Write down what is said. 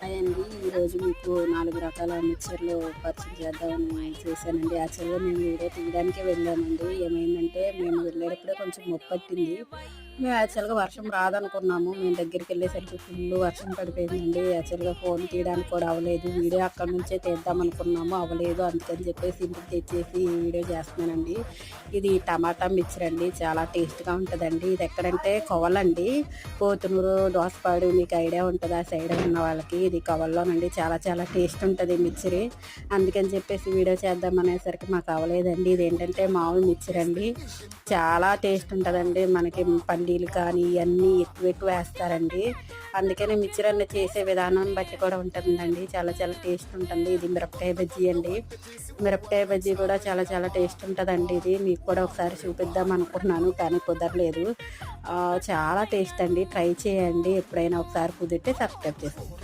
Hi అండి. ఈరోజు మీకు 4 రకాల మిక్చర్లు పరిచయం చేద్దామని చేశానండి. యాక్చువల్‌గా మేము వీడియో తీయడానికే వెళ్ళామండి. ఏమైందంటే మేము వెళ్ళేటప్పుడే కొంచెం పట్టింది. మేము యాక్చువల్‌గా వర్షం రాదనుకున్నాము. మేము దగ్గరికెళ్ళేసరికి ఫుల్లు వర్షం పడిపోయిందండి. యాక్చువల్‌గా ఫోన్ తీయడానికి కూడా అవ్వలేదు. వీడియో అక్కడి నుంచే తీద్దామనుకున్నాము. అవ్వలేదు. అందుకని చెప్పేసి ఇంటికి తెచ్చేసి వీడియో చేస్తున్నానండి. ఇది టమాటా మిక్చర్ అండి. చాలా టేస్ట్‌గా ఉంటదండి. ఇది ఎక్కడంటే కొవలండి. పోతునూరు, దోసపాడు మీకు ఐడియా ఉంటది. ఆ సైడ్ ఉన్న వాళ్ళకి ఇది కవర్లోనండి. చాలా చాలా టేస్ట్ ఉంటది మిక్చరి. అందుకని చెప్పేసి వీడియో చేద్దామనేసరికి మాకు అవ్వలేదండి. ఇదేంటంటే మామూలు మిక్చర్ అండి. చాలా టేస్ట్ ఉంటదండి. మనకి పల్లీలు కానీ ఇవన్నీ ఎక్కువ ఎక్కువ వేస్తారండి. అందుకని మిక్చర్ అన్నీ చేసే విధానాన్ని బట్టి కూడా ఉంటుందండి. చాలా చాలా టేస్ట్ ఉంటుంది. ఇది మిరపకాయ బజ్జీ అండి. మిరపకాయ బజ్జీ కూడా చాలా చాలా టేస్ట్ ఉంటదండి. ఇది మీకు కూడా ఒకసారి చూపిద్దాం అనుకుంటున్నాను కానీ కుదరలేదు. చాలా టేస్ట్ అండి. ట్రై చేయండి. ఎప్పుడైనా ఒకసారి కుదిరితే సబ్స్క్రైబ్ చేసుకోండి.